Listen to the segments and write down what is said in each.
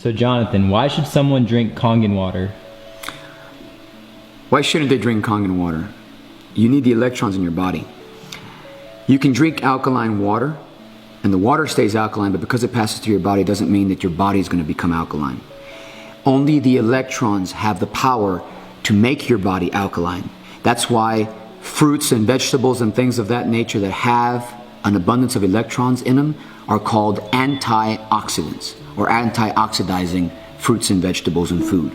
So Jonathan, why should someone drink Kangen water? Why shouldn't they drink Kangen water? You need the electrons in your body. You can drink alkaline water, and the water stays alkaline, but because it passes through your body, it doesn't mean that your body is going to become alkaline. Only the electrons have the power to make your body alkaline. That's why fruits and vegetables and things of that nature that have an abundance of electrons in them are called antioxidants or antioxidizing fruits and vegetables and food.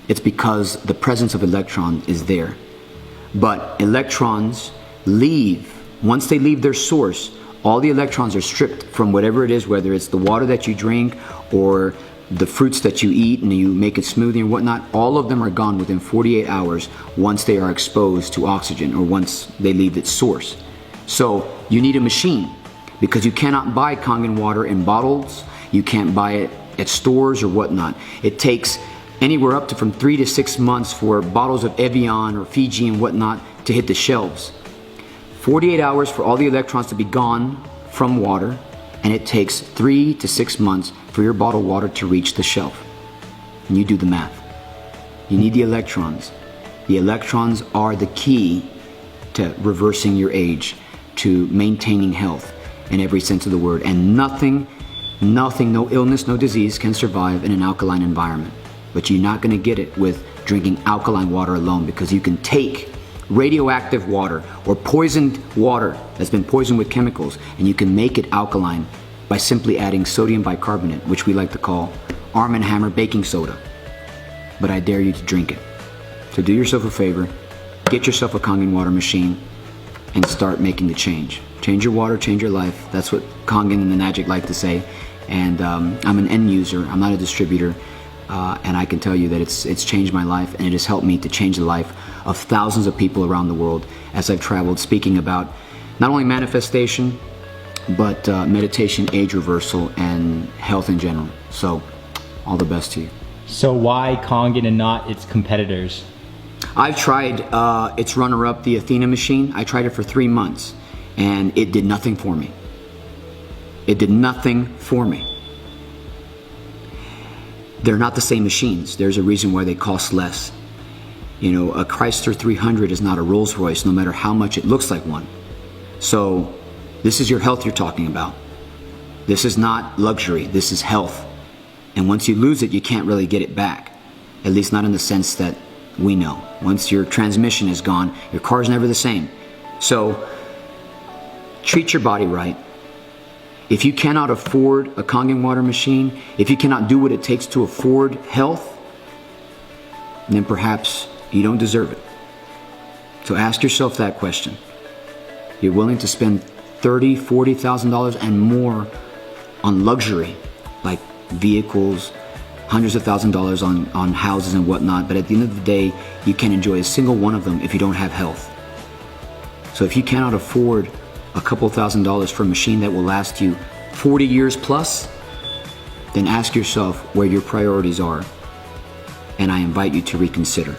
It's because the presence of electron is there. But electrons leave, once they leave their source, all the electrons are stripped from whatever it is, whether it's the water that you drink or the fruits that you eat and you make a smoothie and whatnot. All of them are gone within 48 hours once they are exposed to oxygen or once they leave its source. So you need a machine, because you cannot buy Kangen water in bottles. You can't buy it at stores or whatnot. It takes anywhere up to from 3 to 6 months for bottles of Evian or Fiji and whatnot to hit the shelves. 48 hours for all the electrons to be gone from water, and it takes 3 to 6 months for your bottled water to reach the shelf. And you do the math. You need the electrons. The electrons are the key to reversing your age, to maintaining health in every sense of the word. And nothing, no illness, no disease can survive in an alkaline environment. But you're not going to get it with drinking alkaline water alone, because you can take radioactive water or poisoned water that's been poisoned with chemicals, and you can make it alkaline by simply adding sodium bicarbonate, which we like to call Arm & Hammer baking soda. But I dare you to drink it. So do yourself a favor, get yourself a Kangen water machine and start making the change. Change your water, change your life. That's what Kangen and the Nagic like to say. And I'm an end user, I'm not a distributor. And I can tell you that it's changed my life, and it has helped me to change the life of thousands of people around the world as I've traveled, speaking about not only manifestation, but meditation, age reversal, and health in general. So, all the best to you. So why Kangen and not its competitors? I've tried its runner-up, the Athena machine. I tried it for 3 months, and it did nothing for me. It did nothing for me. They're not the same machines. There's a reason why they cost less. You know, a Chrysler 300 is not a Rolls Royce, no matter how much it looks like one. So this is your health you're talking about. This is not luxury, this is health. And once you lose it, you can't really get it back. At least not in the sense that we know. Once your transmission is gone, your car's never the same. So treat your body right. If you cannot afford a Kangen water machine, if you cannot do what it takes to afford health, then perhaps you don't deserve it. So ask yourself that question. You're willing to spend $30,000, $40,000 and more on luxury, like vehicles, hundreds of thousands of dollars on houses and whatnot, but at the end of the day, you can't enjoy a single one of them if you don't have health. So if you cannot afford a couple $1,000s for a machine that will last you 40 years plus, then ask yourself where your priorities are, and I invite you to reconsider.